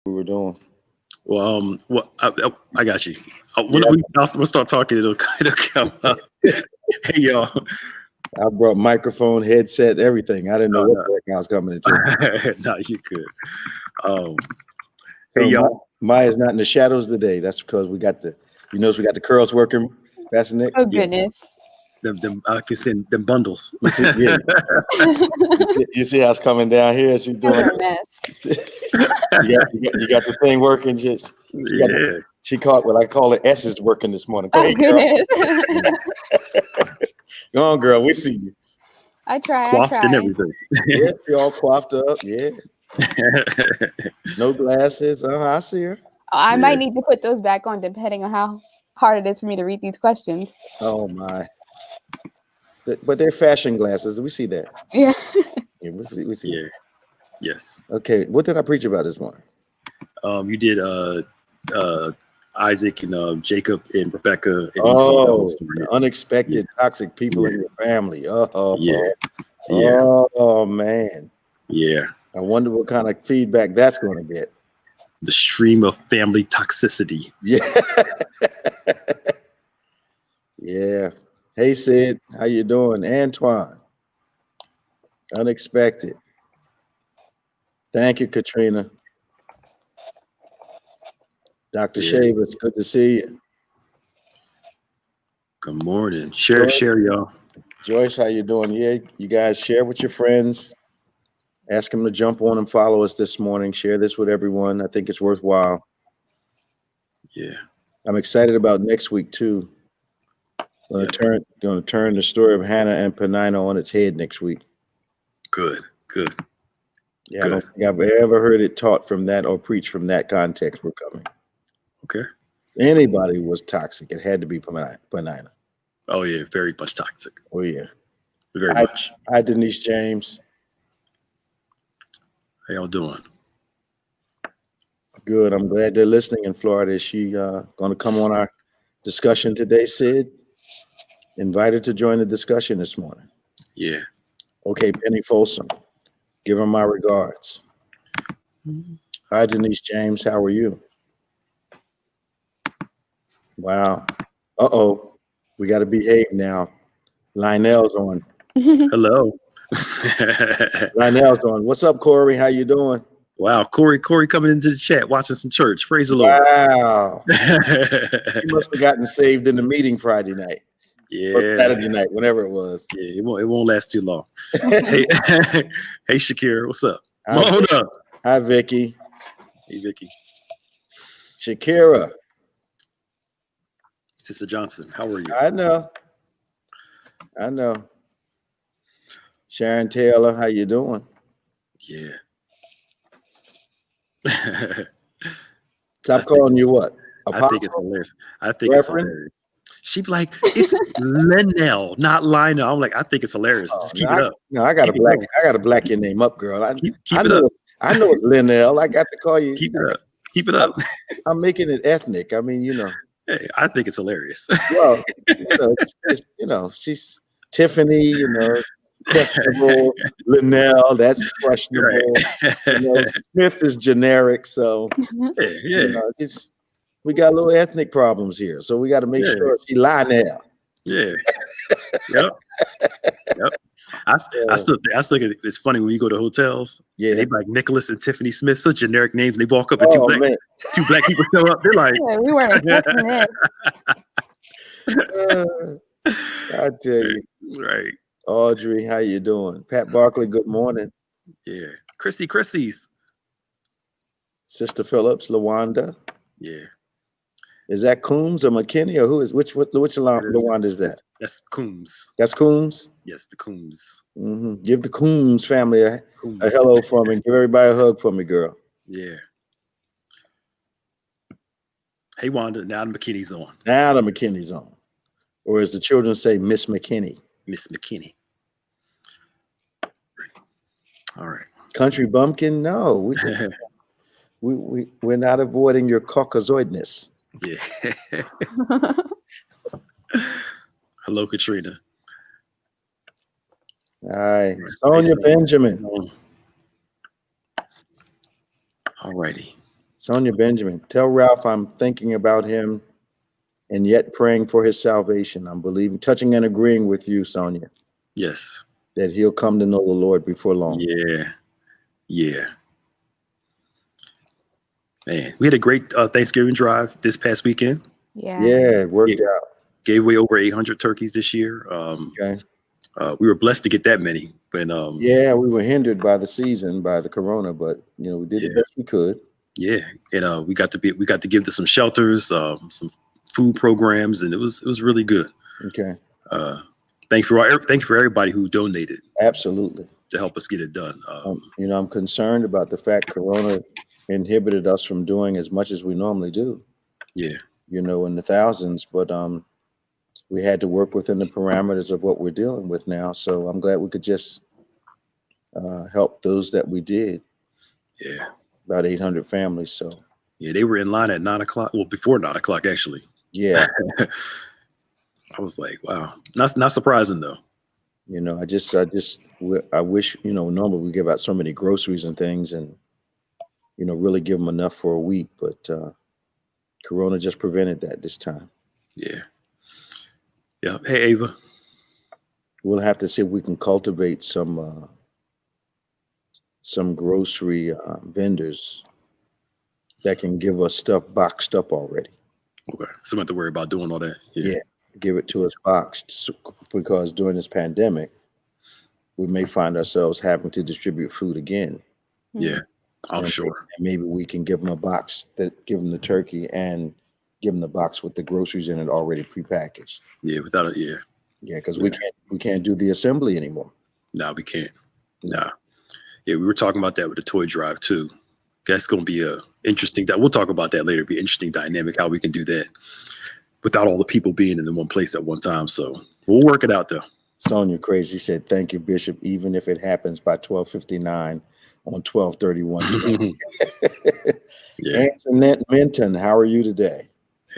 we were doing. Well, I got you. Yeah, We'll start talking. It'll come up. Hey, y'all. I brought microphone, headset, everything. I didn't know No, what no, the heck I was coming into. no, you good. Um, hey, So y'all. Maya's not in the shadows today. That's because you notice we got the curls working, Pastor Nick. Oh Yeah, goodness. them I can send them bundles. You see, yeah, you see how it's coming down here. She's Those doing are a mess. you got the thing working. Yeah, She caught what I call it S's working this morning. Go Oh ahead, girl. goodness. Go on, girl. We see you. I it's try. coiffed and everything. Yeah, she all coiffed up. Yeah, no glasses. I see her. I Yeah. might need to put those back on depending on how hard it is for me to read these questions. Oh my. But they're fashion glasses. We see that. Yeah. Yeah, we see Yeah. that. Yes. Okay, what did I preach about this morning? You did Isaac and Jacob and Rebecca and Esau. That Oh, whole story. the unexpected toxic people in Yeah. your family. Yeah. Yeah. Oh man. Yeah. I wonder what kind of feedback that's going to get. The stream of family toxicity. Yeah. Yeah. Hey Sid, how you doing? Antoine. Unexpected. Thank you, Katrina. Dr. Yeah. Shavis, good to see you. Good morning. Share, y'all. Joyce, how you doing? Yeah, you guys share with your friends. Ask them to jump on and follow us this morning. Share this with everyone. I think it's worthwhile. Yeah. I'm excited about next week too. Going to turn the story of Hannah and Penina on its head next week. Good. Yeah, I don't think I've ever heard it taught from that or preached from that context. We're coming. Okay. Anybody was toxic. It had to be Penina. Oh yeah, very much toxic. Oh yeah. Very much. Hi, Denise James. How y'all doing? Good. I'm glad they're listening in Florida. Is she going to come on our discussion today, Sid? Invited to join the discussion this morning. Yeah. Okay, Penny Folsom. Give her my regards. Hi, Denise James. How are you? Wow. Uh-oh. We got to behave now. Lionel's on. Hello. Lionel's on. What's up, Corey? How you doing? Wow, Corey coming into the chat, watching some church. Praise the Lord. Wow. He must have gotten saved in the meeting Friday night. Yeah. Or Saturday night, whenever it was. Yeah, it won't last too long. Hey, hey, Shakira, what's up? Hi, Come on up. Hi, Vicky. Hey, Vicky. Shakira. Sister Johnson, how are you? I know. Sharon Taylor, how you doing? Yeah. Stop calling you what? I think it's hilarious. It's hilarious. She'd be like, it's Linnell, not Lionel. I'm like, I think it's hilarious. Just keep it up. No, I got to black your name up, girl. Keep it up. I know it's Linnell. I got to call you. Keep it up. Keep it up. I'm making it ethnic. I mean, Hey, I think it's hilarious. Well, she's Tiffany, questionable. Linnell, that's questionable. Right. Smith is generic. So, yeah. We got little ethnic problems here. So we got to make sure she Lionel. Yeah. Yep. I still think it's funny when you go to hotels. Yeah, they like Nicholas and Tiffany Smith, such generic names. And they walk up and two black people show up. They're like, yeah, we weren't expecting this. I tell you, right? Audrey, how you doing? Pat Barkley, good morning. Yeah, Christy's Sister Phillips, Lawanda. Yeah. Is that Coombs or McKinney or who is which Lawanda is that? That's Coombs. That's Coombs? Yes, the Coombs. Mm-hmm. Give the Coombs family a hello for me. Give everybody a hug for me, girl. Yeah. Hey, Wanda, now the McKinney's on. Now the McKinney's on. Or as the children say, Miss McKinney. Miss McKinney. All right. Country bumpkin? No. We're not avoiding your Caucasoidness. Yeah. Hello, Katrina. Hi. Sonia Benjamin. All righty. Sonia Benjamin, tell Ralph I'm thinking about him and yet praying for his salvation. I'm believing, touching and agreeing with you, Sonia. Yes. That he'll come to know the Lord before long. Yeah. Yeah. Man, we had a great Thanksgiving drive this past weekend. Yeah. Yeah, it worked out. Gave away over 800 turkeys this year. Okay. We were blessed to get that many. Yeah, we were hindered by the season, by the corona, but we did the best we could. Yeah, and we got to give to some shelters, some food programs, and it was really good. Okay. Thank you for everybody who donated. Absolutely. To help us get it done. I'm concerned about the fact corona inhibited us from doing as much as we normally do. Yeah. In the thousands, but we had to work within the parameters of what we're dealing with now. So I'm glad we could just help those that we did. Yeah. About 800 families. So yeah, they were in line at 9 o'clock. Well, before 9 o'clock, actually. Yeah. I was like, wow. Not surprising though. I wish, normally we give out so many groceries and things and, really give them enough for a week, but corona just prevented that this time. Yeah. Yeah. Hey, Ava. We'll have to see if we can cultivate some grocery vendors that can give us stuff boxed up already. Okay. So we don't have to worry about doing all that. Yeah. Give it to us boxed, because during this pandemic, we may find ourselves having to distribute food again. Yeah. I'm sure. And maybe we can give them a box give them the turkey and give them the box with the groceries in it already prepackaged. Yeah, without it, yeah. Yeah, because we can't do the assembly anymore. No, we can't. No. Yeah, we were talking about that with the toy drive too. That's going to be a interesting. We'll talk about that later. Be an interesting dynamic how we can do that without all the people being in the one place at one time. So we'll work it out though. Sonia Crazy said, "Thank you, Bishop. Even if it happens by 12:59 on 12/31." Yeah. Antoinette Minton, how are you today?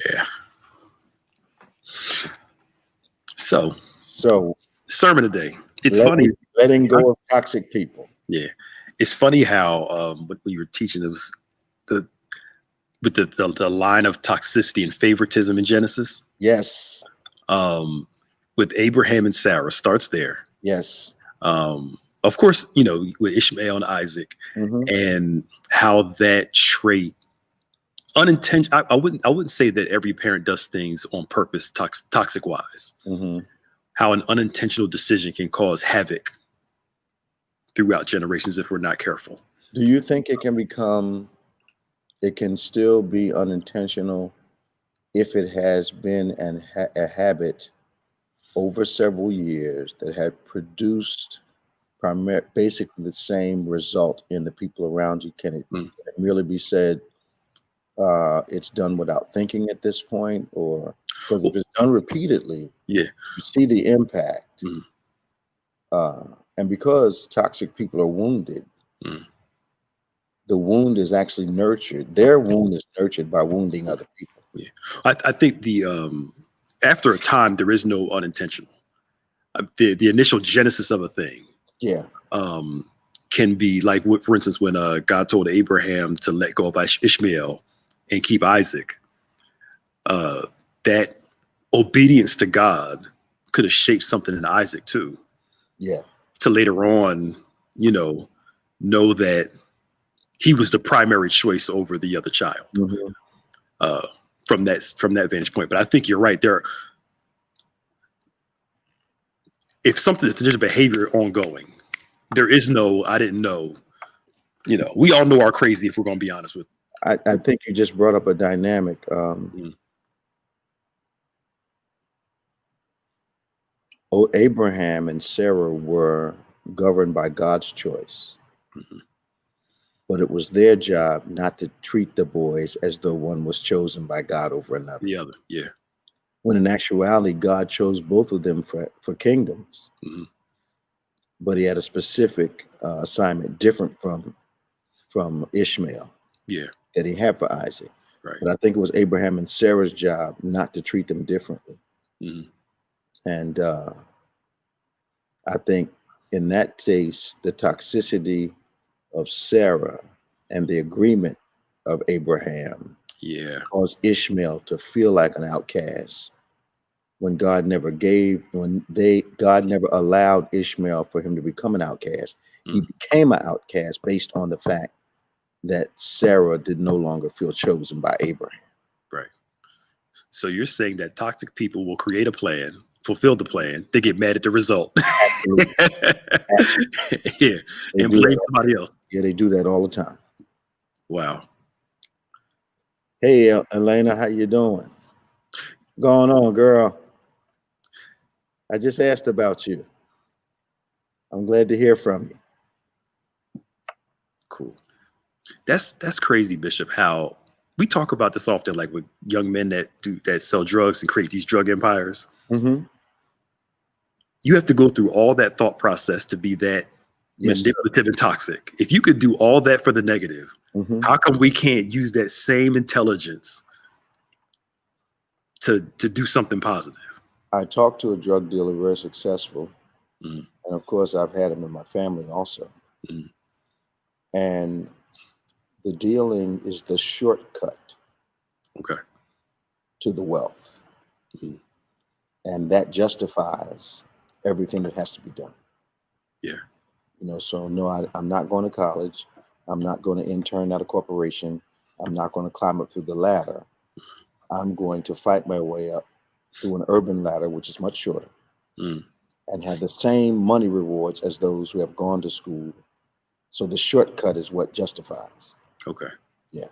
Yeah. So sermon today. It's funny. Letting go of toxic people. Yeah. It's funny how when you were teaching, it was with the line of toxicity and favoritism in Genesis. Yes. With Abraham and Sarah starts there. Yes. Of course, with Ishmael and Isaac, and how that trait unintentional. I wouldn't say that every parent does things on purpose, toxic wise. How an unintentional decision can cause havoc throughout generations if we're not careful. Do you think it can still be unintentional if it has been a habit over several years that had produced basically the same result in the people around you? Can it really be said it's done without thinking at this point? Or because if it's done repeatedly, you see the impact. And because toxic people are wounded, the wound is actually nurtured. Their wound is nurtured by wounding other people. Yeah, I think after a time there is no unintentional. The initial genesis of a thing, can be like, for instance, when God told Abraham to let go of Ishmael and keep Isaac. That obedience to God could have shaped something in Isaac too. Yeah. To later on, know that he was the primary choice over the other child. From that vantage point. But I think you're right. If there's a behavior ongoing, there is no, I didn't know, we all know our crazy if we're going to be honest with. I think you just brought up a dynamic. Abraham and Sarah were governed by God's choice. But it was their job not to treat the boys as though one was chosen by God over another. The other, yeah. When in actuality, God chose both of them for kingdoms. But he had a specific assignment different from Ishmael. Yeah. That he had for Isaac. Right. But I think it was Abraham and Sarah's job not to treat them differently. And I think in that case, the toxicity of Sarah and the agreement of Abraham. Yeah. Caused Ishmael to feel like an outcast when God never allowed Ishmael for him to become an outcast. He became an outcast based on the fact that Sarah did no longer feel chosen by Abraham. Right. So you're saying that toxic people will create a plan, fulfill the plan, they get mad at the result. Absolutely. Absolutely. Yeah. And blame somebody else. Yeah, they do that all the time. Wow. Hey, Elena, how you doing? What's going on, girl? I just asked about you. I'm glad to hear from you. Cool. That's crazy, Bishop, how we talk about this often, like with young men that sell drugs and create these drug empires. Mm-hmm. You have to go through all that thought process to be that manipulative and toxic. If you could do all that for the negative, how come we can't use that same intelligence to do something positive? I talked to a drug dealer, very successful. And of course, I've had him in my family also. And the dealing is the shortcut to the wealth. And that justifies everything that has to be done. Yeah. You know, so no, I'm not going to college. I'm not going to intern at a corporation. I'm not going to climb up through the ladder. I'm going to fight my way up through an urban ladder, which is much shorter, and have the same money rewards as those who have gone to school. So the shortcut is what justifies. Okay. Yeah.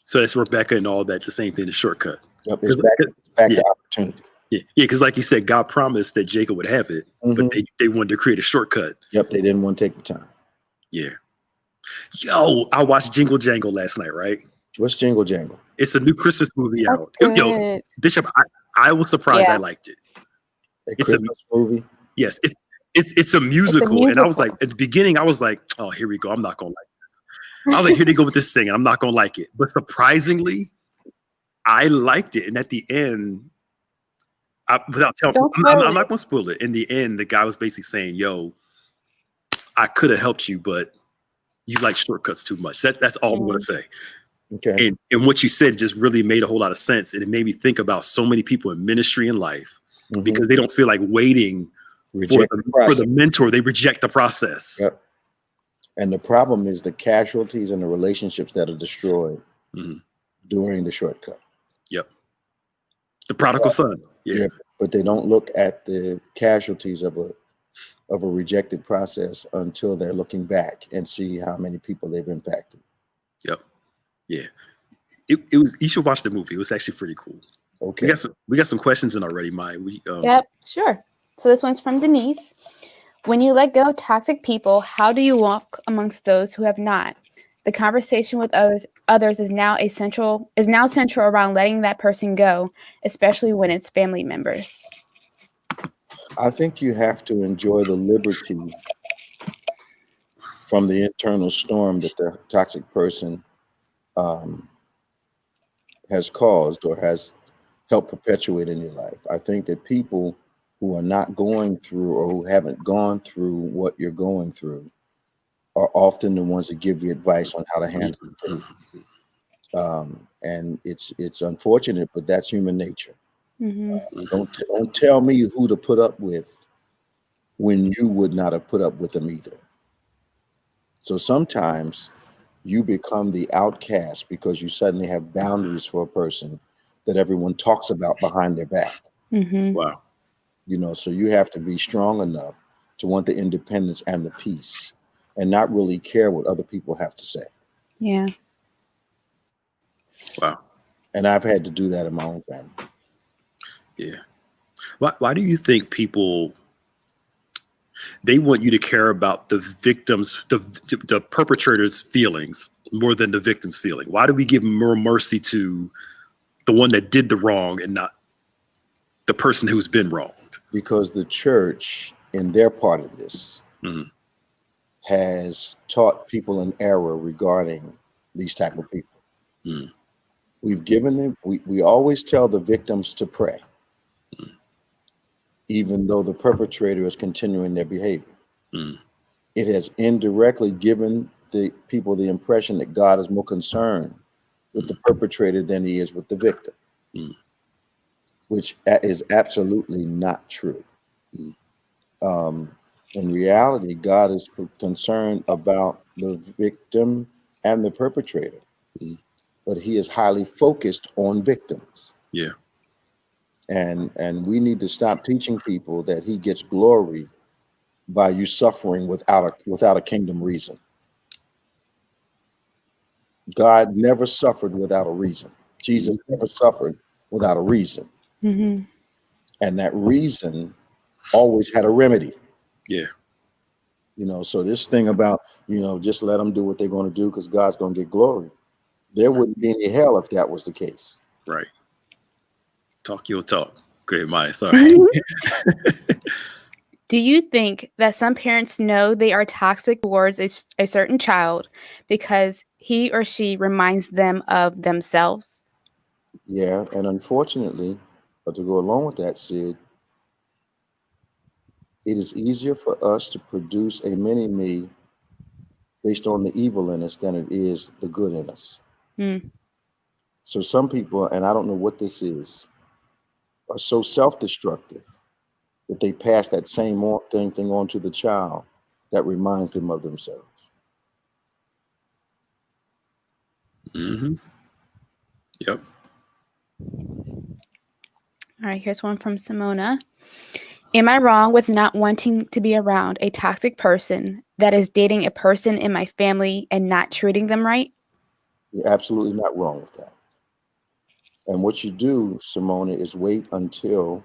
So that's Rebecca and all that, the same thing, the shortcut. Yep. It's back to opportunity. Yeah, because like you said, God promised that Jacob would have it, but they wanted to create a shortcut. Yep, they didn't want to take the time. Yeah. Yo, I watched Jingle Jangle last night, right? What's Jingle Jangle? It's a new Christmas movie out. Yo, Bishop, I was surprised I liked it. It's a movie? Yes, it's a musical. And I was like, at the beginning, I was like, oh, here we go. I'm not going to like this. I was like, here they go with this thing. I'm not going to like it. But surprisingly, I liked it. And at the end, without telling, I'm not going to spoil it. In the end, the guy was basically saying, yo, I could have helped you, but you like shortcuts too much. That's all I'm going to say. Okay. And what you said just really made a whole lot of sense. And it made me think about so many people in ministry and life because they don't feel like waiting for the mentor. They reject the process. Yep. And the problem is the casualties and the relationships that are destroyed during the shortcut. Yep. The prodigal son. Yeah. But they don't look at the casualties of a rejected process until they're looking back and see how many people they've impacted. Yep. Yeah. It was, you should watch the movie. It was actually pretty cool. Okay. We got some questions in already, Maya. Yep, sure. So this one's from Denise. When you let go of toxic people, how do you walk amongst those who have not? The conversation with others is now central around letting that person go, especially when it's family members. I think you have to enjoy the liberty from the internal storm that the toxic person has caused or has helped perpetuate in your life. I think that people who are not going through or who haven't gone through what you're going through are often the ones that give you advice on how to handle it. And it's unfortunate, but that's human nature. Don't tell me who to put up with when you would not have put up with them either. So sometimes you become the outcast because you suddenly have boundaries for a person that everyone talks about behind their back. Wow. You know, so you have to be strong enough to want the independence and the peace and not really care what other people have to say. Yeah. Wow. And I've had to do that in my own family. Yeah. Why do you think people, they want you to care about the victims, the perpetrator's feelings more than the victim's feeling? Why do we give more mercy to the one that did the wrong and not the person who's been wronged? Because the church, in their part of this, has taught people an error regarding these type of people. We've given them, we always tell the victims to pray, even though the perpetrator is continuing their behavior. It has indirectly given the people the impression that God is more concerned with the perpetrator than he is with the victim, which is absolutely not true. In reality, God is concerned about the victim and the perpetrator, but he is highly focused on victims. Yeah. And we need to stop teaching people that he gets glory by you suffering without a kingdom reason. God never suffered without a reason. Jesus never suffered without a reason. And that reason always had a remedy. Yeah. You know, so this thing about, just let them do what they're going to do because God's going to get glory. There wouldn't be any hell if that was the case. Right. Talk your talk. Go ahead, Maya. Sorry. Do you think that some parents know they are toxic towards a certain child because he or she reminds them of themselves? Yeah, and unfortunately, but to go along with that, Sid, it is easier for us to produce a mini-me based on the evil in us than it is the good in us. So some people, and I don't know what this is, are so self-destructive that they pass that same thing on to the child that reminds them of themselves. Yep. All right, here's one from Simona. Am I wrong with not wanting to be around a toxic person that is dating a person in my family and not treating them right? You're absolutely not wrong with that. And what you do, Simona, is wait until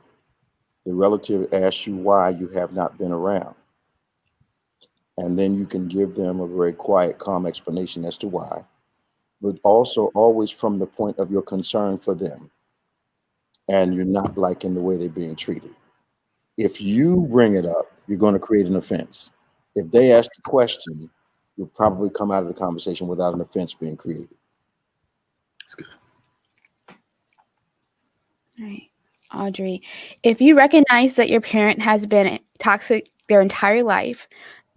the relative asks you why you have not been around. And then you can give them a very quiet, calm explanation as to why, but also always from the point of your concern for them. And you're not liking the way they're being treated. If you bring it up, you're going to create an offense. If they ask the question, you'll probably come out of the conversation without an offense being created. That's good. All right. Audrey, if you recognize that your parent has been toxic their entire life,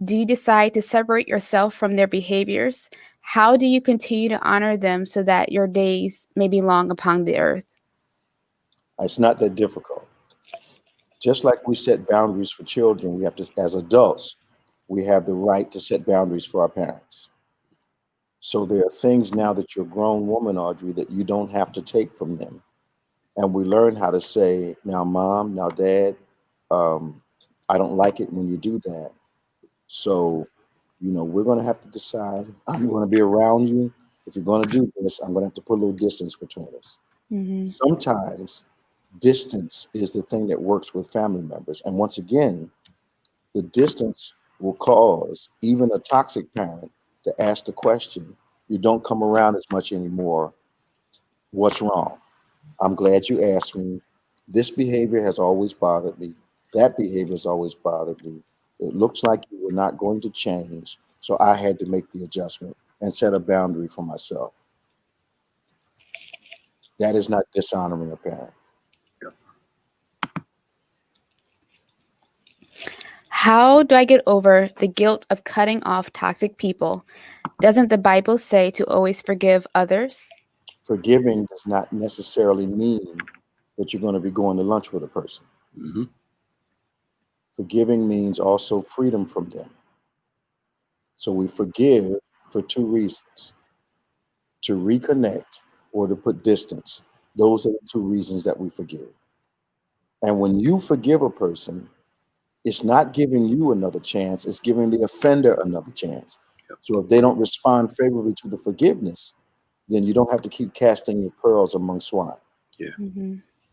do you decide to separate yourself from their behaviors? How do you continue to honor them so that your days may be long upon the earth? It's not that difficult. Just like we set boundaries for children, we have to, as adults, we have the right to set boundaries for our parents. So there are things now that you're a grown woman, Audrey, that you don't have to take from them. And we learn how to say, now, Mom, now, Dad, I don't like it when you do that. So, we're going to have to decide. I'm going to be around you. If you're going to do this, I'm going to have to put a little distance between us. Sometimes distance is the thing that works with family members. And once again, the distance will cause even a toxic parent to ask the question, you don't come around as much anymore. What's wrong? I'm glad you asked me. This behavior has always bothered me. That behavior has always bothered me. It looks like you were not going to change. So I had to make the adjustment and set a boundary for myself. That is not dishonoring a parent. How do I get over the guilt of cutting off toxic people? Doesn't the Bible say to always forgive others? Forgiving does not necessarily mean that you're going to be going to lunch with a person. Forgiving means also freedom from them. So we forgive for two reasons: to reconnect or to put distance. Those are the two reasons that we forgive. And when you forgive a person, it's not giving you another chance, it's giving the offender another chance. So if they don't respond favorably to the forgiveness, then you don't have to keep casting your pearls among swine.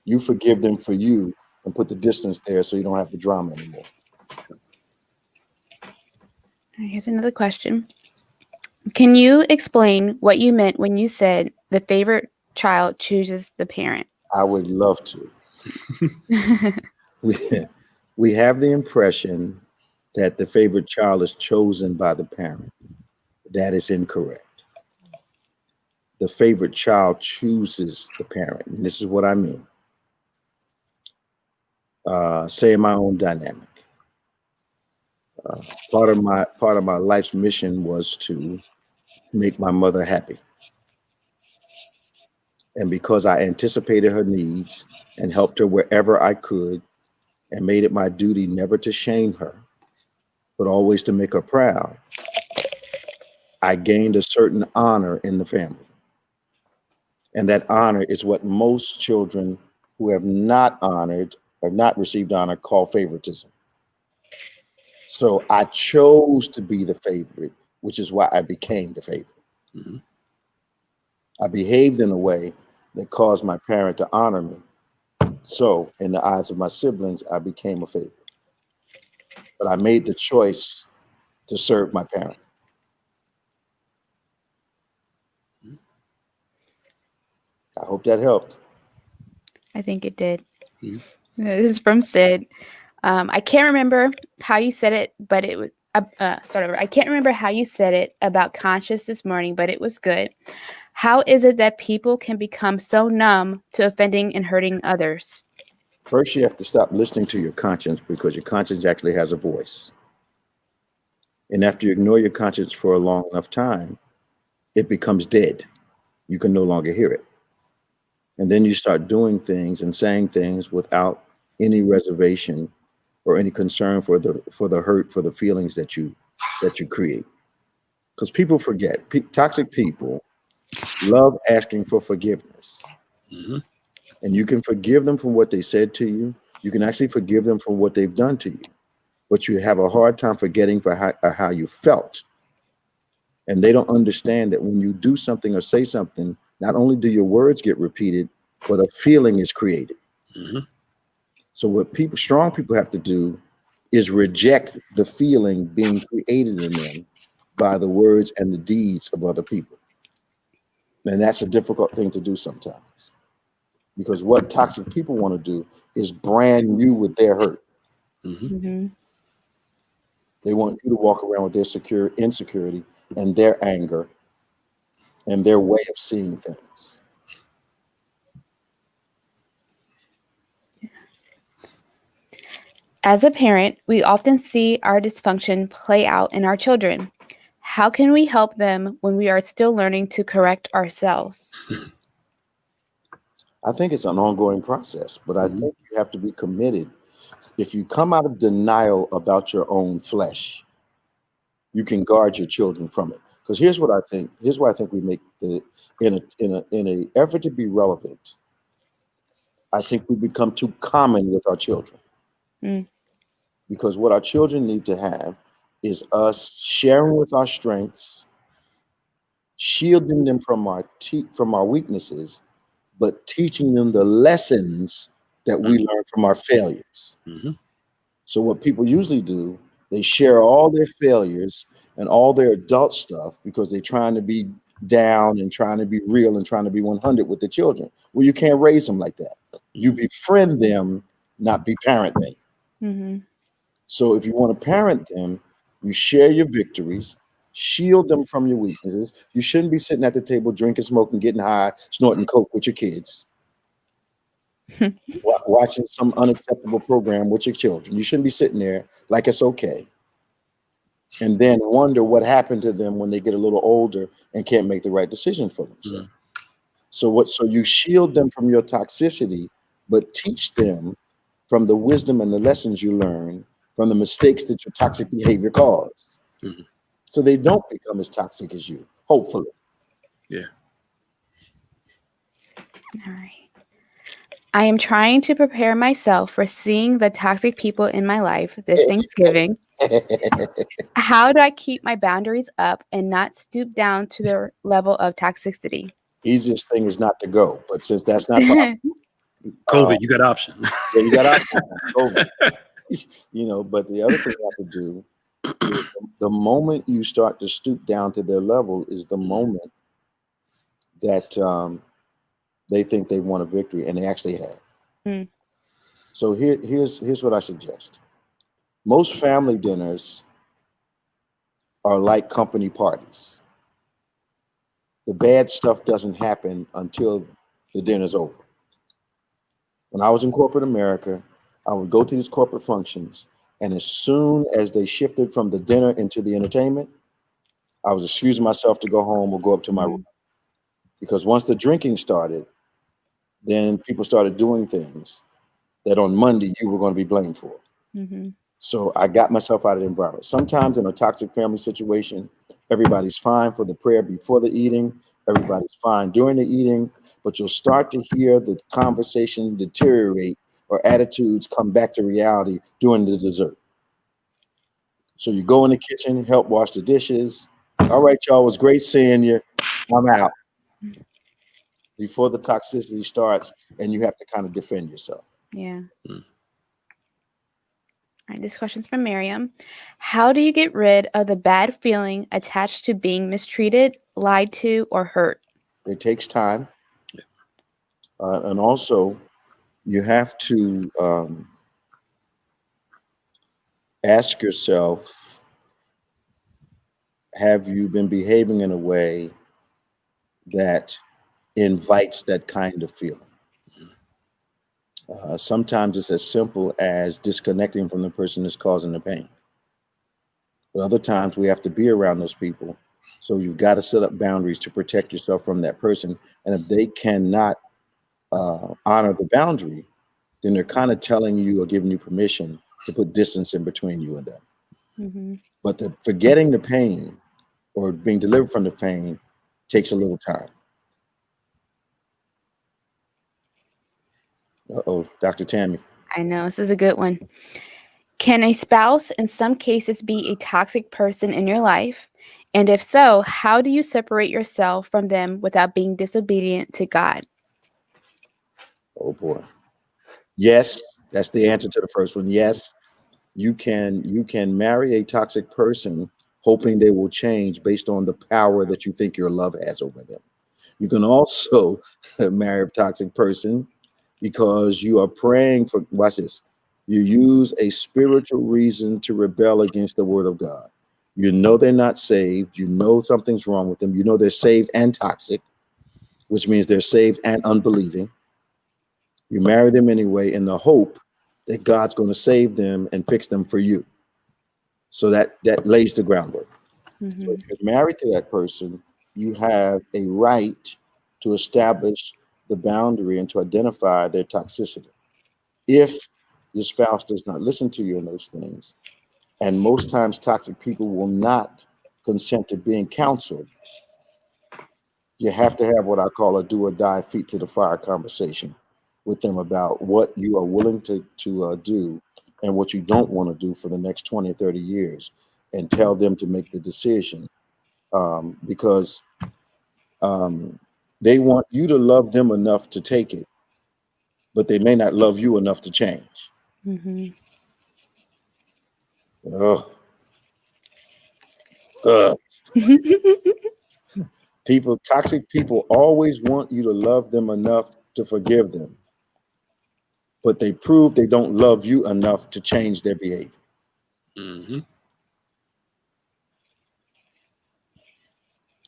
You forgive them for you and put the distance there so you don't have the drama anymore. Here's another question. Can you explain what you meant when you said the favorite child chooses the parent? I would love to. We have the impression that the favorite child is chosen by the parent. That is incorrect. The favorite child chooses the parent. And this is what I mean. Say in my own dynamic. Part of my life's mission was to make my mother happy. And because I anticipated her needs and helped her wherever I could and made it my duty never to shame her, but always to make her proud, I gained a certain honor in the family. And that honor is what most children who have not honored or not received honor call favoritism. So I chose to be the favorite, which is why I became the favorite. Mm-hmm. I behaved in a way that caused my parent to honor me. So in the eyes of my siblings, I became a favorite. But I made the choice to serve my parent. I hope that helped. I think it did. Mm-hmm. This is from Sid. I can't remember how you said it, but it was start over. I can't remember how you said it about conscious this morning, but it was good. How is it that people can become so numb to offending and hurting others? First, you have to stop listening to your conscience, because your conscience actually has a voice. And after you ignore your conscience for a long enough time, it becomes dead. You can no longer hear it. And then you start doing things and saying things without any reservation or any concern for the hurt, for the feelings that you create. Because people forget. Toxic people love asking for forgiveness. Mm-hmm. And you can forgive them for what they said to you. You can actually forgive them for what they've done to you. But you have a hard time forgetting for how you felt. And they don't understand that when you do something or say something, not only do your words get repeated, but a feeling is created. Mm-hmm. So what strong people have to do is reject the feeling being created in them by the words and the deeds of other people. And that's a difficult thing to do sometimes, because what toxic people want to do is brand you with their hurt. Mm-hmm. Mm-hmm. They want you to walk around with their insecurity and their anger and their way of seeing things. As a parent, we often see our dysfunction play out in our children. How can we help them when we are still learning to correct ourselves? I think it's an ongoing process, but I think you have to be committed. If you come out of denial about your own flesh, you can guard your children from it. Because here's what I think. Here's why I think we make in a effort to be relevant, I think we become too common with our children. Mm. Because what our children need to have is us sharing with our strengths, shielding them from our weaknesses, but teaching them the lessons that we learn from our failures. Mm-hmm. So what people usually do, they share all their failures and all their adult stuff because they're trying to be down and trying to be real and trying to be 100 with the children. Well, you can't raise them like that. You befriend them, not be parent them. Mm-hmm. So if you want to parent them, you share your victories, shield them from your weaknesses. You shouldn't be sitting at the table drinking, smoking, getting high, snorting coke with your kids, watching some unacceptable program with your children. You shouldn't be sitting there like it's okay, and then wonder what happened to them when they get a little older and can't make the right decisions for themselves. So you shield them from your toxicity, but teach them from the wisdom and the lessons you learn from the mistakes that your toxic behavior caused. Mm-hmm. So they don't become as toxic as you, hopefully. Yeah. All right. I am trying to prepare myself for seeing the toxic people in my life this Thanksgiving. How do I keep my boundaries up and not stoop down to their level of toxicity? Easiest thing is not to go, but since that's not possible, COVID, you got option. Yeah, you got option. COVID. But the other thing you have to do is the moment you start to stoop down to their level is the moment that they think they won a victory, and they actually have. Mm. So here's what I suggest. Most family dinners are like company parties. The bad stuff doesn't happen until the dinner's over. When I was in corporate America, I would go to these corporate functions, and as soon as they shifted from the dinner into the entertainment, I was excusing myself to go home or go up to my room. Because once the drinking started, then people started doing things that on Monday you were going to be blamed for. Mm-hmm. So I got myself out of the environment. Sometimes in a toxic family situation, everybody's fine for the prayer before the eating. Everybody's fine during the eating, but you'll start to hear the conversation deteriorate or attitudes come back to reality during the dessert. So you go in the kitchen, help wash the dishes. All right, y'all, it was great seeing you. I'm out. Before the toxicity starts, and you have to kind of defend yourself. Yeah. All right, this question's from Miriam. How do you get rid of the bad feeling attached to being mistreated, lied to, or hurt? It takes time. And also, you have to ask yourself, have you been behaving in a way that invites that kind of feeling? Sometimes it's as simple as disconnecting from the person that's causing the pain. But other times we have to be around those people. So you've got to set up boundaries to protect yourself from that person. And if they cannot honor the boundary, then they're kind of telling you or giving you permission to put distance in between you and them. Mm-hmm. But forgetting the pain or being delivered from the pain takes a little time. Uh-oh, Dr. Tammy. I know, this is a good one. Can a spouse in some cases be a toxic person in your life? And if so, how do you separate yourself from them without being disobedient to God? Oh boy. Yes, that's the answer to the first one. Yes, you can marry a toxic person hoping they will change based on the power that you think your love has over them. You can also marry a toxic person because you are praying for, watch this, you use a spiritual reason to rebel against the word of God. You know they're not saved. You know something's wrong with them. You know they're saved and toxic, which means they're saved and unbelieving. You marry them anyway in the hope that God's going to save them and fix them for you. So that lays the groundwork. Mm-hmm. So if you're married to that person, you have a right to establish the boundary and to identify their toxicity. If your spouse does not listen to you in those things, and most times toxic people will not consent to being counseled, you have to have what I call a do or die, feet to the fire conversation with them about what you are willing to do and what you don't want to do for the next 20 or 30 years, and tell them to make the decision, because they want you to love them enough to take it, but they may not love you enough to change. Mm-hmm. Toxic people always want you to love them enough to forgive them, but they prove they don't love you enough to change their behavior. Mm-hmm.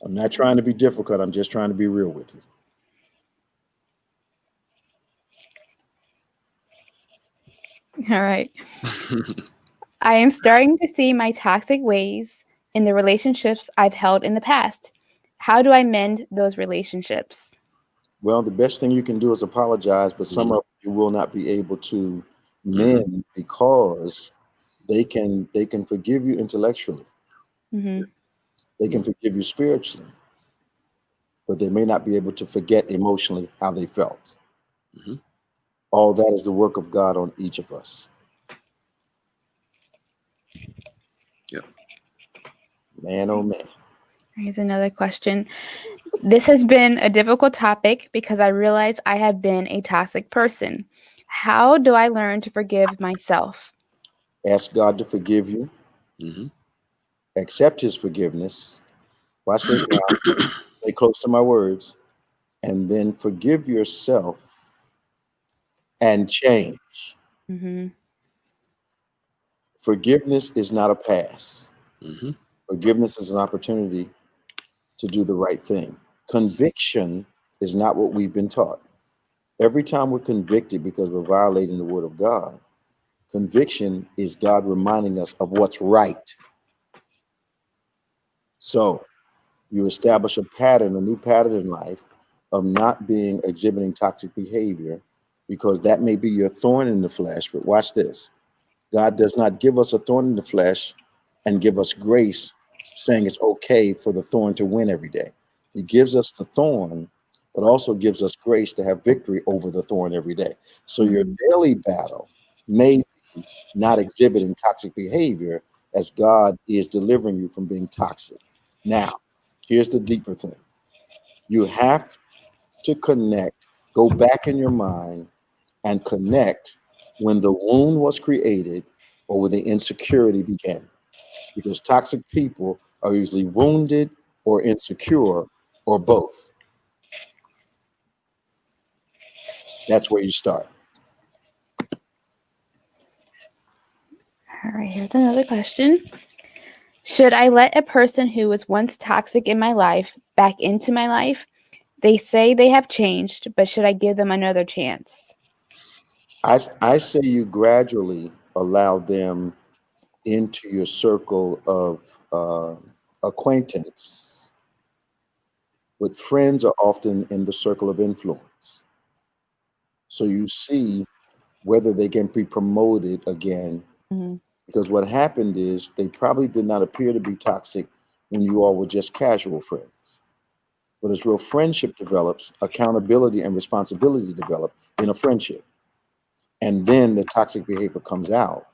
I'm not trying to be difficult. I'm just trying to be real with you. All right. I am starting to see my toxic ways in the relationships I've held in the past. How do I mend those relationships? Well, the best thing you can do is apologize, but some of you will not be able to mend because they can forgive you intellectually. Mm-hmm. They can forgive you spiritually, but they may not be able to forget emotionally how they felt. Mm-hmm. All that is the work of God on each of us. Yep. Man, oh man. Here's another question. This has been a difficult topic because I realize I have been a toxic person. How do I learn to forgive myself? Ask God to forgive you. Mm-hmm. Accept his forgiveness. Watch this now. Stay close to my words. And then forgive yourself and change. Mm-hmm. Forgiveness is not a pass. Mm-hmm. Forgiveness is an opportunity to do the right thing. Conviction is not what we've been taught. Every time we're convicted because we're violating the word of God, conviction is God reminding us of what's right. So you establish a pattern, a new pattern in life of not exhibiting toxic behavior, because that may be your thorn in the flesh. But watch this. God does not give us a thorn in the flesh and give us grace, saying it's okay for the thorn to win every day. He gives us the thorn, but also gives us grace to have victory over the thorn every day. So your daily battle may be not exhibiting toxic behavior as God is delivering you from being toxic. Now, here's the deeper thing. You have to connect, go back in your mind and connect when the wound was created or when the insecurity began. Because toxic people are usually wounded or insecure or both. That's where you start. All right, here's another question. Should I let a person who was once toxic in my life back into my life? They say they have changed, but should I give them another chance? I say you gradually allow them into your circle of acquaintance. But friends are often in the circle of influence. So you see whether they can be promoted again. Mm-hmm. Because what happened is they probably did not appear to be toxic when you all were just casual friends. But as real friendship develops, accountability and responsibility develop in a friendship. And then the toxic behavior comes out,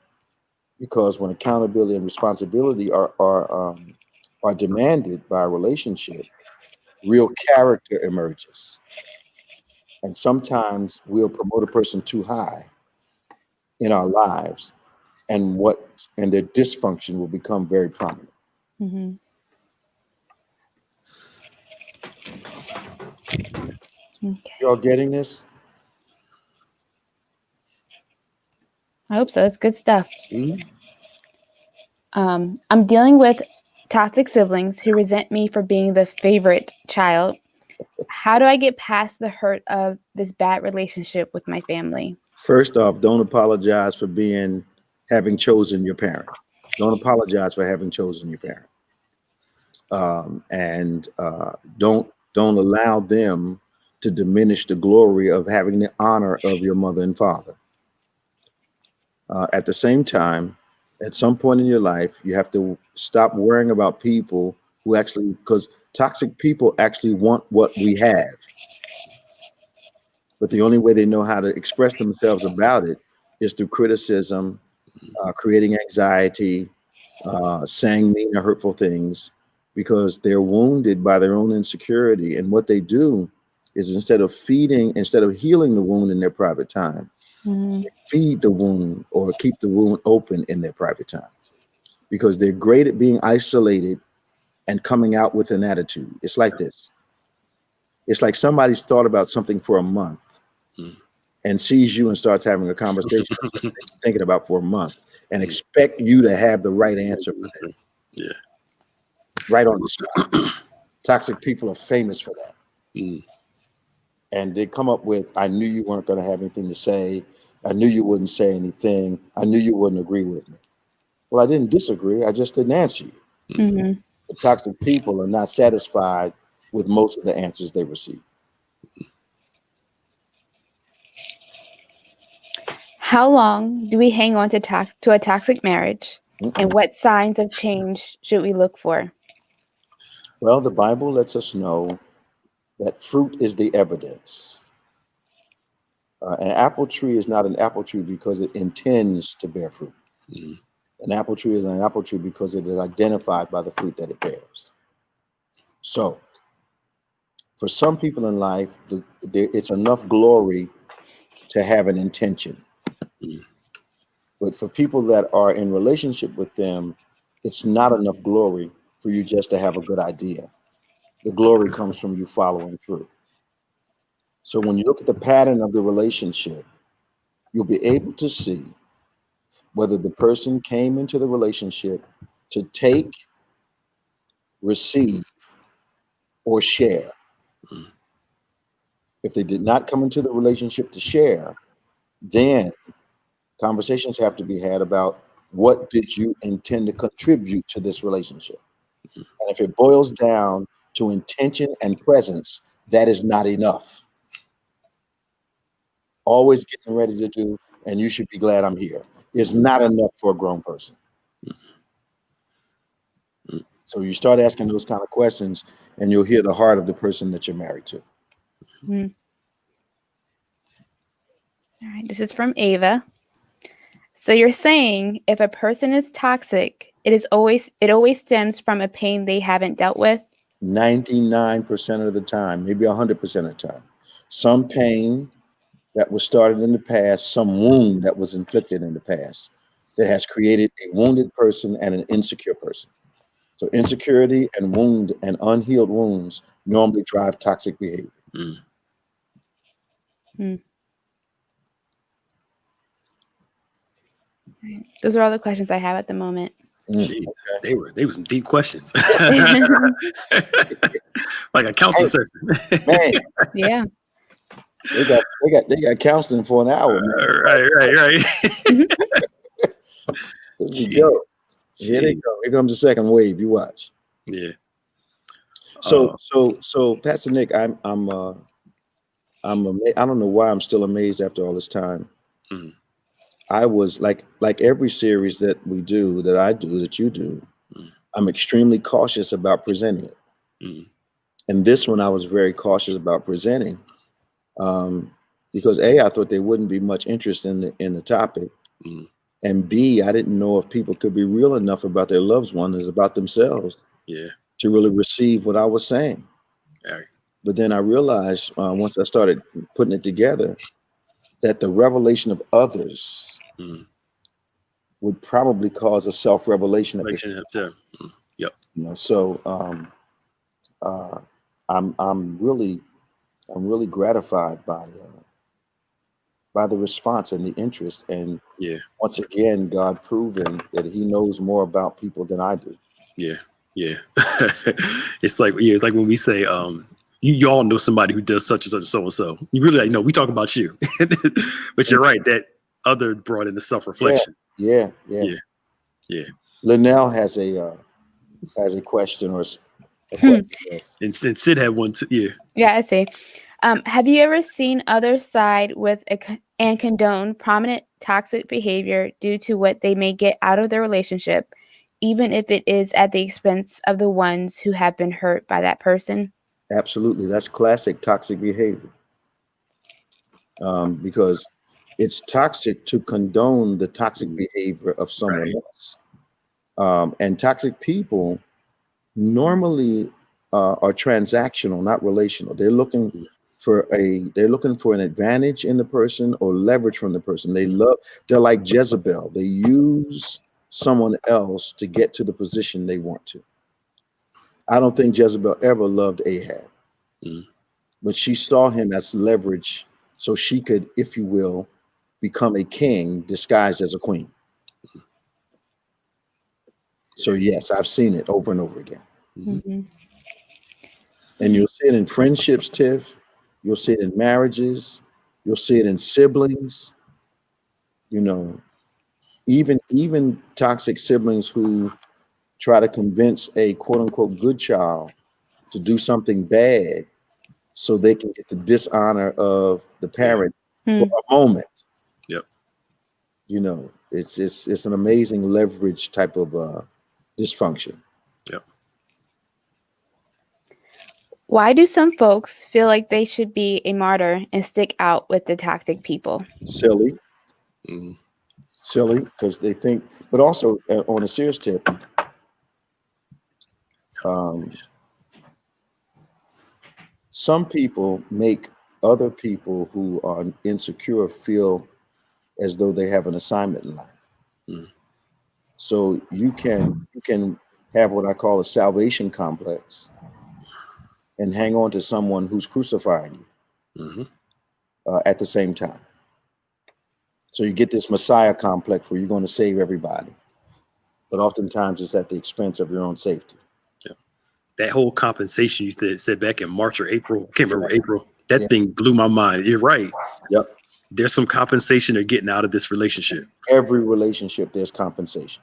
because when accountability and responsibility are demanded by a relationship, real character emerges. And sometimes we'll promote a person too high in our lives, and their dysfunction will become very prominent. Mm-hmm. Okay. You all getting this? I hope so. It's good stuff. Mm-hmm. I'm dealing with toxic siblings who resent me for being the favorite child. How do I get past the hurt of this bad relationship with my family? First off, don't apologize for having chosen your parent. Don't apologize for having chosen your parent. Don't allow them to diminish the glory of having the honor of your mother and father. At the same time, at some point in your life, you have to stop worrying about people who actually, because toxic people actually want what we have. But the only way they know how to express themselves about it is through criticism, creating anxiety, saying mean or hurtful things, because they're wounded by their own insecurity. And what they do is instead of healing the wound in their private time, they feed the wound or keep the wound open in their private time, because they're great at being isolated and coming out with an attitude. It's like this. It's like somebody's thought about something for a month and sees you and starts having a conversation thinking about for a month and expect you to have the right answer for that. Yeah. Right on the spot. Toxic people are famous for that. And they come up with, I knew you weren't going to have anything to say. I knew you wouldn't say anything. I knew you wouldn't agree with me. Well, I didn't disagree. I just didn't answer you. Mm-hmm. The toxic people are not satisfied with most of the answers they receive. How long do we hang on to a toxic marriage? Mm-hmm. And what signs of change should we look for? Well, the Bible lets us know that fruit is the evidence. An apple tree is not an apple tree because it intends to bear fruit. Mm-hmm. An apple tree is an apple tree because it is identified by the fruit that it bears. So, for some people in life, it's enough glory to have an intention. Mm-hmm. But for people that are in relationship with them, it's not enough glory for you just to have a good idea. The glory comes from you following through. So when you look at the pattern of the relationship, you'll be able to see whether the person came into the relationship to take, receive, or share. If they did not come into the relationship to share, then conversations have to be had about what did you intend to contribute to this relationship. And if it boils down to intention and presence, that is not enough. Always getting ready to do, and you should be glad I'm here, is not enough for a grown person. So you start asking those kind of questions, and you'll hear the heart of the person that you're married to. All right, this is from Ava. So you're saying if a person is toxic, it always stems from a pain they haven't dealt with? 99% of the time, maybe 100% of the time. Some pain that was started in the past, some wound that was inflicted in the past that has created a wounded person and an insecure person. So insecurity and wound and unhealed wounds normally drive toxic behavior. Those are all the questions I have at the moment. Jeez, they were some deep questions. Like a counseling session. Man. Yeah. They got counseling for an hour. Right. Here we go. Here they go. Here comes the second wave. You watch. Yeah. So Pastor Nick, I'm amazed. I don't know why I'm still amazed after all this time. I was like every series that we do, that I do, that you do, I'm extremely cautious about presenting it. And this one I was very cautious about presenting because A, I thought there wouldn't be much interest in the topic. And B, I didn't know if people could be real enough about their loved ones, about themselves, to really receive what I was saying. But then I realized once I started putting it together that the revelation of others would probably cause a self-revelation. Yep. You know, so I'm really gratified by the response and the interest, and once again, God proving that He knows more about people than I do. It's like when we say you all know somebody who does such and such so and so. You really like, no, we talk about you. But you're right, that other brought in the self-reflection. Yeah. Linnell has a question or a question. Yes. And Sid had one too. Yeah, I see. Have you ever seen others side with and condone prominent toxic behavior due to what they may get out of their relationship, even if it is at the expense of the ones who have been hurt by that person? Absolutely. That's classic toxic behavior. Because it's toxic to condone the toxic behavior of someone else. And toxic people normally are transactional, not relational. They're looking for an advantage in the person or leverage from the person. They're like Jezebel. They use someone else to get to the position they want to. I don't think Jezebel ever loved Ahab, but she saw him as leverage so she could, if you will, become a king disguised as a queen. So yes, I've seen it over and over again. And you'll see it in friendships, Tiff. You'll see it in marriages. You'll see it in siblings. You know, even toxic siblings who try to convince a quote unquote good child to do something bad so they can get the dishonor of the parent for a moment. You know, it's an amazing leverage type of dysfunction. Why do some folks feel like they should be a martyr and stick out with the toxic people? Silly, because they think, but also on a serious tip, some people make other people who are insecure feel as though they have an assignment in life. So you can have what I call a salvation complex and hang on to someone who's crucifying you at the same time. So you get this Messiah complex where you're going to save everybody, but oftentimes it's at the expense of your own safety. That whole compensation you said back in March or April, I can't remember April, that thing blew my mind. You're right. There's some compensation they're getting out of this relationship. Every relationship, there's compensation.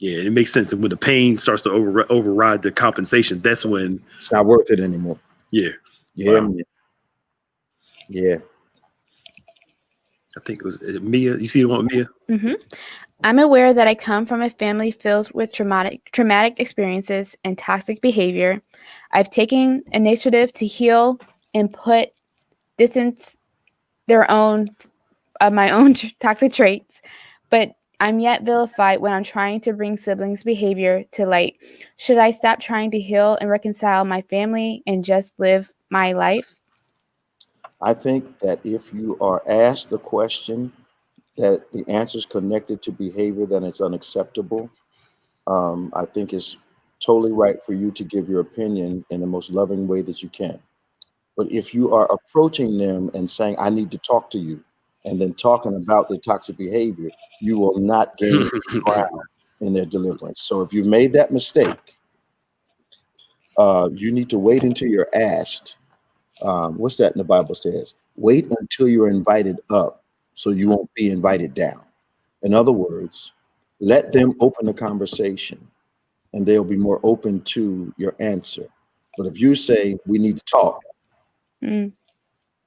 Yeah, it makes sense. And when the pain starts to override the compensation, that's when it's not worth it anymore. Yeah. Yeah. Wow. Yeah. I think it was Mia. You see the one with Mia? Mm-hmm. I'm aware that I come from a family filled with traumatic experiences and toxic behavior. I've taken initiative to heal and put distance my own toxic traits, but I'm yet vilified when I'm trying to bring siblings' behavior to light. Should I stop trying to heal and reconcile my family and just live my life? I think that if you are asked the question that the answer is connected to behavior that is unacceptable, I think it's totally right for you to give your opinion in the most loving way that you can. But if you are approaching them and saying, I need to talk to you, and then talking about their toxic behavior, you will not gain ground in their deliverance. So if you made that mistake, you need to wait until you're asked. What's that in the Bible says? Wait until you're invited up so you won't be invited down. In other words, let them open the conversation and they'll be more open to your answer. But if you say, we need to talk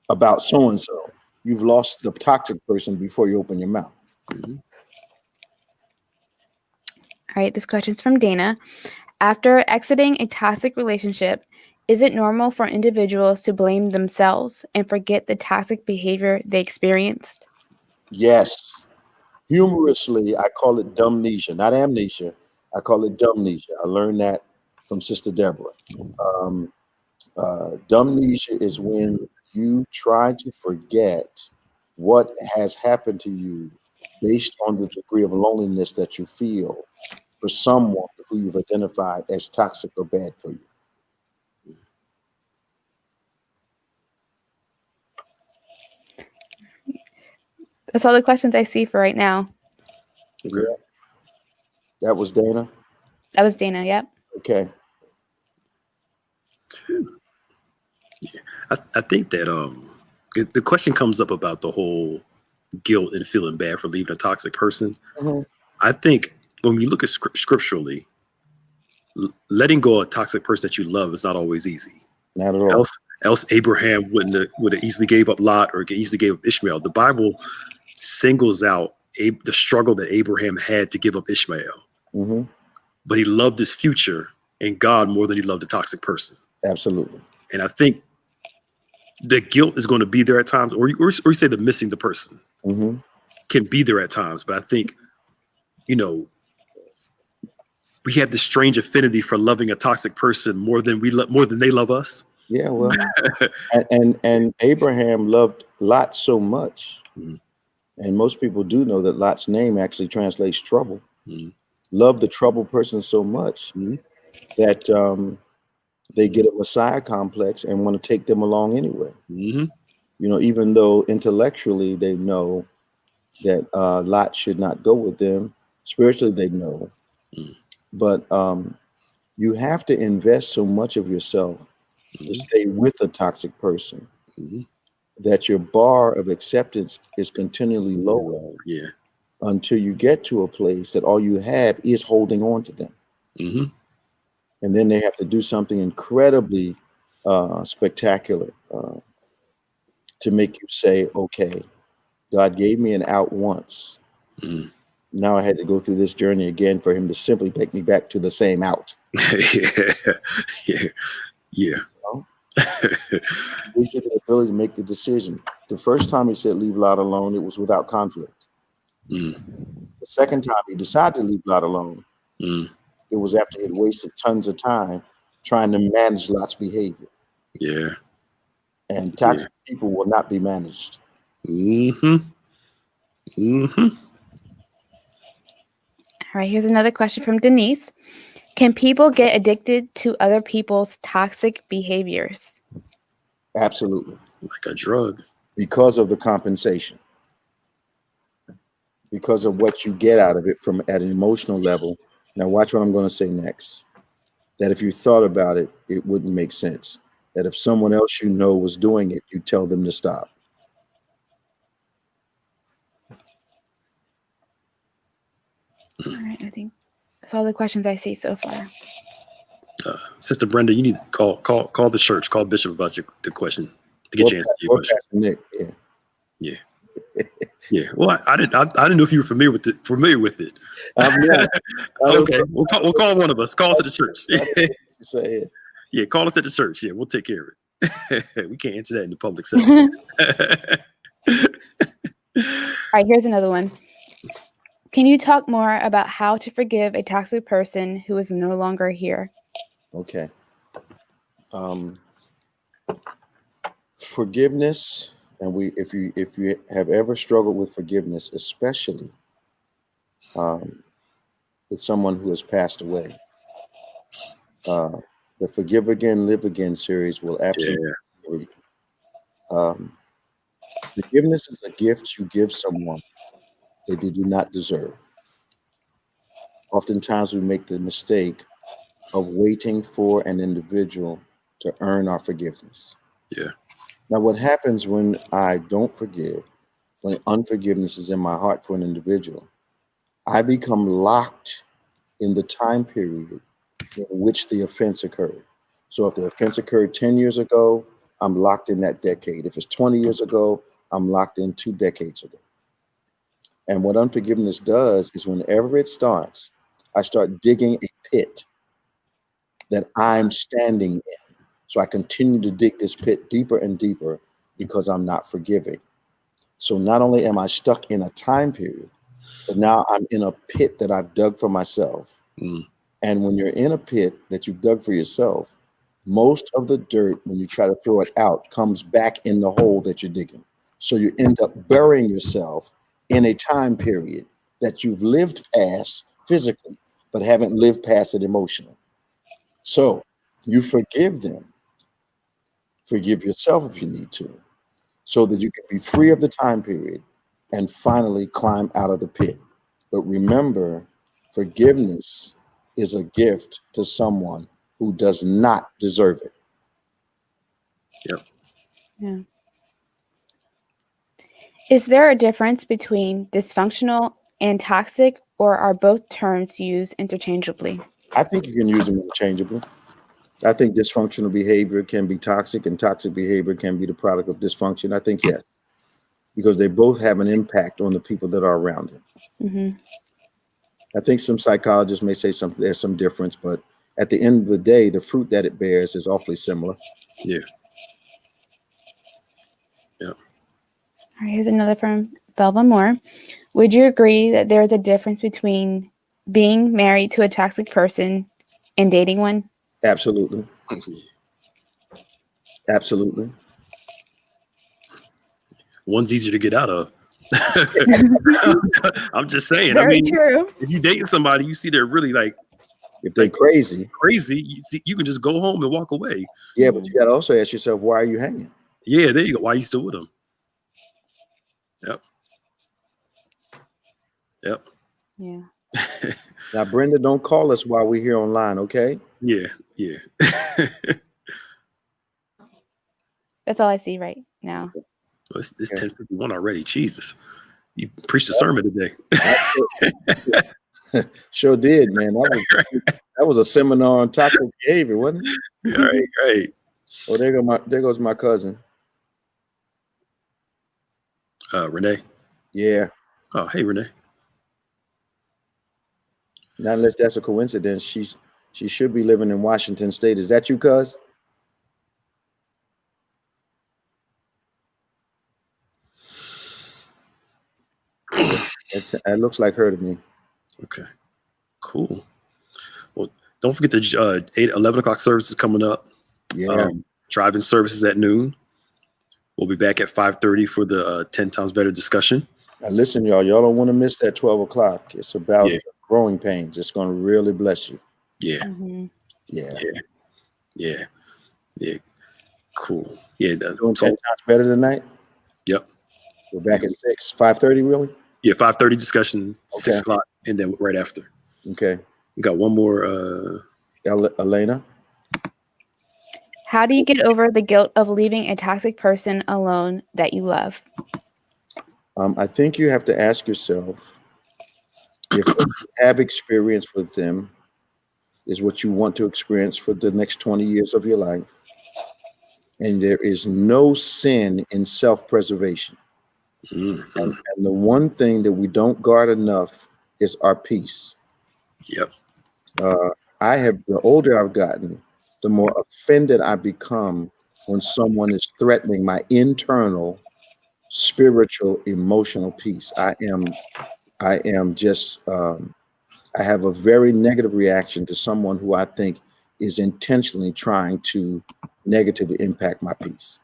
about so-and-so, you've lost the toxic person before you open your mouth. All right, this question is from Dana. After exiting a toxic relationship, is it normal for individuals to blame themselves and forget the toxic behavior they experienced? Yes. Humorously, I call it dumbnesia, not amnesia. I call it dumbnesia. I learned that from Sister Deborah. Dumbnesia is when you try to forget what has happened to you based on the degree of loneliness that you feel for someone who you've identified as toxic or bad for you. That's all the questions I see for right now. Okay. Yeah. That was Dana? That was Dana, yep. Okay. I think that the question comes up about the whole guilt and feeling bad for leaving a toxic person. I think when we look at scripturally, letting go of a toxic person that you love is not always easy. Not at all. Else Abraham would have easily gave up Lot or easily gave up Ishmael. The Bible singles out the struggle that Abraham had to give up Ishmael. But he loved his future and God more than he loved a toxic person. Absolutely. And I think the guilt is going to be there at times, or you say the missing the person can be there at times. But I think, we have this strange affinity for loving a toxic person more than they love us. Yeah, well, and Abraham loved Lot so much, and most people do know that Lot's name actually translates trouble. Love the troubled person so much that they get a Messiah complex and want to take them along anyway. Even though intellectually they know that Lot should not go with them, spiritually they know. But you have to invest so much of yourself to stay with a toxic person that your bar of acceptance is continually lower until you get to a place that all you have is holding on to them. And then they have to do something incredibly spectacular to make you say, okay, God gave me an out once. Now I had to go through this journey again for him to simply take me back to the same out. Yeah. We get the ability to make the decision. The first time he said leave Lot alone, it was without conflict. The second time he decided to leave Lot alone, it was after he had wasted tons of time trying to manage Lot's behavior. Yeah. And toxic people will not be managed. All right, here's another question from Denise. Can people get addicted to other people's toxic behaviors? Absolutely. Like a drug. Because of the compensation. Because of what you get out of it at an emotional level. Now watch what I'm going to say next. That if you thought about it, it wouldn't make sense. That if someone else was doing it, you tell them to stop. All right, I think That's all the questions I see so far. Sister Brenda, you need to call the church, call Bishop about the question to get your answer to your question. Nick, yeah. Yeah. Well, I didn't know if you were familiar with it. I'm not. Okay. We'll call one of us. Call us at the church. Say it. Yeah, call us at the church. Yeah, we'll take care of it. We can't answer that in the public setting. All right, here's another one. Can you talk more about how to forgive a toxic person who is no longer here? Okay. Forgiveness, and if you have ever struggled with forgiveness, especially with someone who has passed away, the Forgive Again, Live Again series will absolutely. Forgiveness is a gift you give someone that they do not deserve. Oftentimes we make the mistake of waiting for an individual to earn our forgiveness. Yeah. Now, what happens when I don't forgive, when unforgiveness is in my heart for an individual, I become locked in the time period in which the offense occurred. So if the offense occurred 10 years ago, I'm locked in that decade. If it's 20 years ago, I'm locked in 2 decades ago. And what unforgiveness does is whenever it starts, I start digging a pit that I'm standing in. So I continue to dig this pit deeper and deeper because I'm not forgiving. So not only am I stuck in a time period, but now I'm in a pit that I've dug for myself. Mm. And when you're in a pit that you've dug for yourself, most of the dirt, when you try to throw it out, comes back in the hole that you're digging. So you end up burying yourself in a time period that you've lived past physically, but haven't lived past it emotionally. So you forgive them. Forgive yourself if you need to, so that you can be free of the time period and finally climb out of the pit. But remember, forgiveness is a gift to someone who does not deserve it. Yep. Yeah. Is there a difference between dysfunctional and toxic, or are both terms used interchangeably? I think you can use them interchangeably. I think dysfunctional behavior can be toxic, and toxic behavior can be the product of dysfunction. I think yes, because they both have an impact on the people that are around them. Mm-hmm. I think some psychologists may say there's some difference, but at the end of the day, the fruit that it bears is awfully similar. Yeah. Yeah. All right, here's another from Belva Moore. Would you agree that there is a difference between being married to a toxic person and dating one? Absolutely. Absolutely. One's easier to get out of. I'm just saying. Very true. If you're dating somebody, you see they're really if they're crazy, you can just go home and walk away. Yeah, but you got to also ask yourself, why are you hanging? Yeah, there you go. Why are you still with them? Yep. Yep. Yeah. Now, Brenda, don't call us while we're here online, okay? Yeah. Yeah. That's all I see right now. Well, it's 10:51 already. Jesus. You preached a sermon today. Sure did, man. That was a seminar on toxic behavior, wasn't it? Right. Oh, there goes my cousin. Renee. Yeah. Oh, hey, Renee. Not unless that's a coincidence. She should be living in Washington State. Is that you, cuz? That looks like her to me. Okay, cool. Well, don't forget the 11 o'clock service is coming up. Yeah. Driving services at noon. We'll be back at 5:30 for the 10 times better discussion. Now listen, y'all don't want to miss that 12 o'clock. It's about growing pains. It's going to really bless you. Yeah. Mm-hmm. Yeah. Cool. Yeah. Doing 10 times better tonight? Yep. We're back at 5:30, really? Yeah, 5:30 discussion, 6 o'clock, and then right after. Okay. We got one more. Elena? How do you get over the guilt of leaving a toxic person alone that you love? I think you have to ask yourself, if what you have experience with them is what you want to experience for the next 20 years of your life, and there is no sin in self-preservation. Mm-hmm. And the one thing that we don't guard enough is our peace. Yep. The older I've gotten, the more offended I become when someone is threatening my internal, spiritual, emotional peace. I am just, I have a very negative reaction to someone who I think is intentionally trying to negatively impact my peace.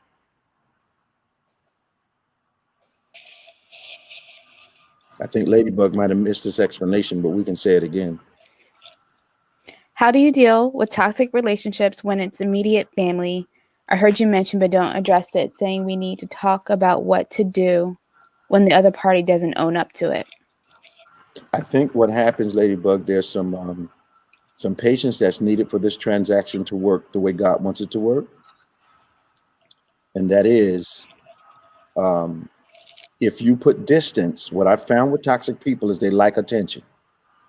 I think Ladybug might have missed this explanation, but we can say it again. How do you deal with toxic relationships when it's immediate family? I heard you mention, but don't address it, saying we need to talk about what to do when the other party doesn't own up to it. I think what happens, Ladybug, there's some patience that's needed for this transaction to work the way God wants it to work. And that is, if you put distance, what I found with toxic people is they like attention.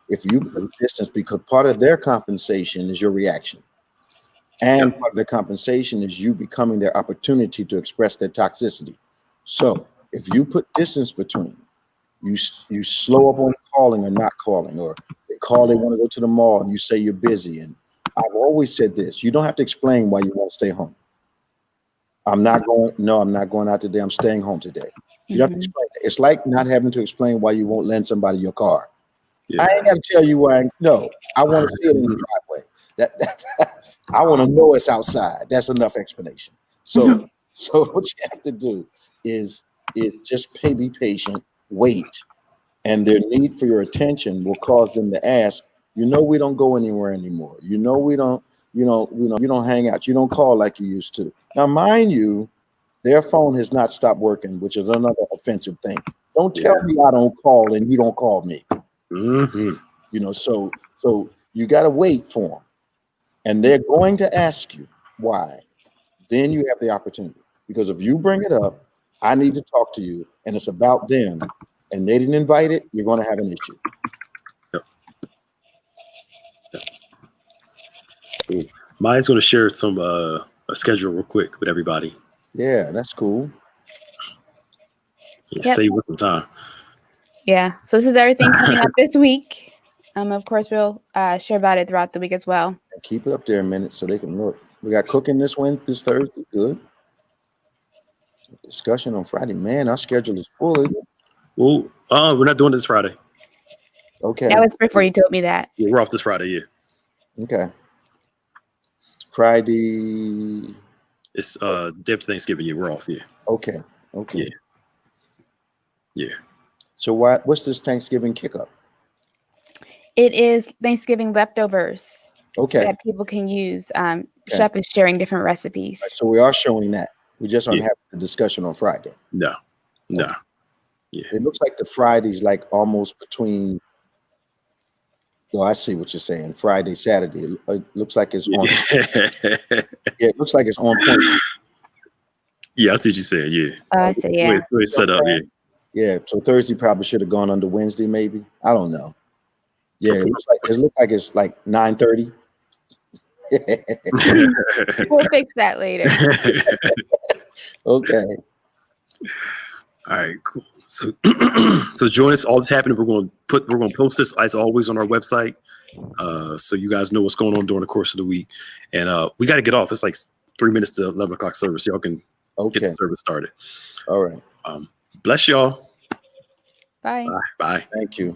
If you put distance, because part of their compensation is your reaction. And part of their compensation is you becoming their opportunity to express their toxicity. So if you put distance between, you slow up on calling or not calling, or they call, they want to go to the mall, and you say you're busy. And I've always said this: you don't have to explain why you want to stay home. I'm not going out today. I'm staying home today. You don't have to explain. It's like not having to explain why you won't lend somebody your car. Yeah. I ain't got to tell you why. I want to see it in the driveway. I want to know it's outside. That's enough explanation. So what you have to do is just be patient, wait, and their need for your attention will cause them to ask. We don't go anywhere anymore. We don't. You don't hang out. You don't call like you used to. Now, mind you, their phone has not stopped working, which is another offensive thing. Don't tell me I don't call and you don't call me. Mm-hmm. So you got to wait for them, and they're going to ask you why. Then you have the opportunity, because if you bring it up, I need to talk to you, and it's about them, and they didn't invite it, you're going to have an issue. Maya's going to share some a schedule real quick with everybody. Yeah, that's cool. Save us some time. Yeah, so this is everything coming up this week. Of course, we'll share about it throughout the week as well. Keep it up there a minute so they can look. We got cooking this Thursday. Good. Discussion on Friday. Man, our schedule is full. Well, we're not doing this Friday. Okay. That was before you told me that. Yeah, we're off this Friday. Yeah. Okay. Friday. It's day after Thanksgiving. Yeah, we're off. Yeah. Okay. Yeah. So what's this Thanksgiving kick-up? It is Thanksgiving leftovers. Okay. That people can use. Chef is sharing different recipes. Right, so we are showing that. We just aren't having the discussion on Friday. No. Yeah. It looks like the Friday's like almost between. Well, I see what you're saying. Friday, Saturday. It looks like it's on. It looks like it's on point. Yeah, I see what you're saying. Yeah. I see. Yeah. Way set up. Yeah. Yeah. So Thursday probably should have gone under Wednesday, maybe. I don't know. Yeah, it looks like it's like 9:30. We'll fix that later. Okay. All right, cool. So join us. All this happening. We're going to post this as always on our website, so you guys know what's going on during the course of the week. And we got to get off. It's like 3 minutes to 11 o'clock service. Y'all can get the service started. All right. Bless y'all. Bye. Bye. Thank you.